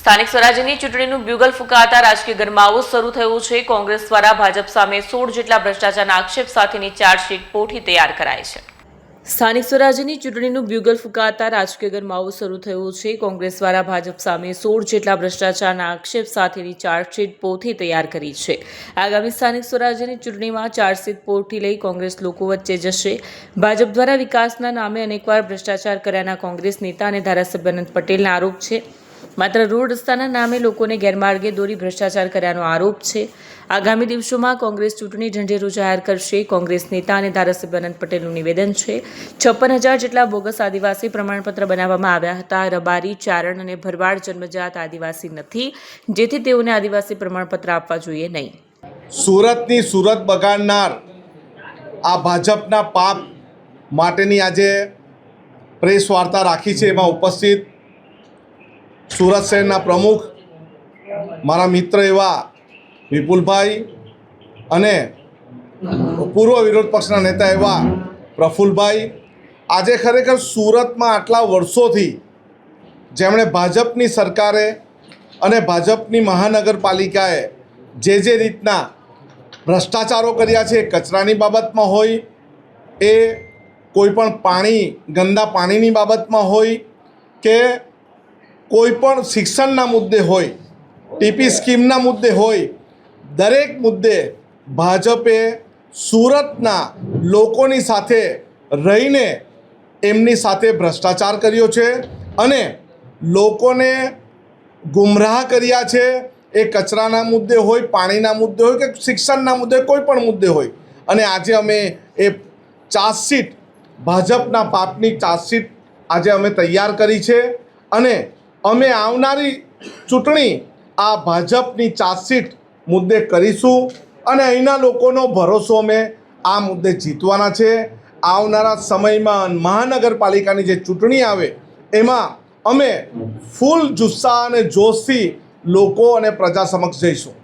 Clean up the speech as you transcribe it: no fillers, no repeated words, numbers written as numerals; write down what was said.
સ્થાનિક સ્વરાજ્યની ચૂંટણીનું બ્યુગલ ફૂંકાતા રાજકીય ગરમાવો શરૂ થયો છે। કોંગ્રેસ દ્વારા ભાજપ સામે 16 જેટલા ભ્રષ્ટાચારના આક્ષેપ સાથેની ચાર્જશીટ પોઠી તૈયાર કરાઈ છે। સ્થાનિક સ્વરાજ્યની ચૂંટણીનું બ્યુગલ ફૂંકાતા રાજકીય ગરમાવો શરૂ થયો છે। કોંગ્રેસ દ્વારા ભાજપ સામે 16 જેટલા ભ્રષ્ટાચારના આક્ષેપ સાથેની ચાર્જશીટ પોઠી તૈયાર કરી છે। આગામી સ્થાનિક સ્વરાજ્યની ચૂંટણીમાં ચાર્જશીટ પોઠી લઈ કોંગ્રેસ લોકો વચ્ચે જશે। ભાજપ દ્વારા વિકાસના નામે અનેકવાર ભ્રષ્ટાચાર કર્યાના કોંગ્રેસ નેતા અને ધારાસભ્ય અનંત પટેલના આરોપ છે। માત્ર રોડ રસ્તાના નામે લોકોને ગેરમાર્ગે દોરી ભ્રષ્ટાચાર કર્યાનો આરોપ છે। આગામી દિવસોમાં કોંગ્રેસ ચૂંટણી ઢંઢેરો જાહેર કરશે। કોંગ્રેસ નેતા અને ધારાસભ્ય અનંત પટેલનું નિવેદન છે 56,000 જેટલા બોગસ આદિવાસી પ્રમાણપત્ર બનાવવામાં આવ્યા હતા। રબારી, ચારણ અને ભરવાડ જન્મજાત આદિવાસી નથી, જેથી તેઓને આદિવાસી પ્રમાણપત્ર આપવા જોઈએ નહીં। સુરતની સુરત બગાડનાર આ ભાજપના પાપ માટેની આજે પ્રેસ વાર્તા રાખી છે। એમાં ઉપસ્થિત સુરત શહેરના પ્રમુખ મારા મિત્ર એવા વિપુલભાઈ અને પૂર્વ વિરોધ પક્ષના નેતા એવા પ્રફુલભાઈ, આજે ખરેખર સુરતમાં આટલા વર્ષોથી જેમણે ભાજપની સરકારે અને ભાજપની મહાનગરપાલિકાએ જે રીતના ભ્રષ્ટાચારો કર્યા છે, કચરાની બાબતમાં હોય, એ કોઈપણ ગંદા પાણીની બાબતમાં હોય કે કોઈપણ શિક્ષણના મુદ્દે હોય, ટીપી સ્કીમના મુદ્દે હોય, દરેક મુદ્દે ભાજપે સુરતના લોકોની સાથે રહીને એમની સાથે ભ્રષ્ટાચાર કર્યો છે અને લોકોને ગુમરાહ કર્યા છે। એ કચરાના મુદ્દે હોય, પાણીના મુદ્દે હોય કે શિક્ષણના મુદ્દે, કોઈ પણ મુદ્દે હોય। અને આજે અમે એ ચાર્જશીટ, ભાજપના પાપની ચાર્જશીટ આજે અમે તૈયાર કરી છે અને અમે આવનારી ચૂંટણી આ ભાજપની ચાર્જશીટ મુદ્દે કરીશું અને અહીંના લોકોનો ભરોસો અમે આ મુદ્દે જીતવાના છે। આવનારા સમયમાં મહાનગરપાલિકાની જે ચૂંટણી આવે એમાં અમે ફૂલ જુસ્સા અને જોશથી લોકો અને પ્રજા સમક્ષ જઈશું।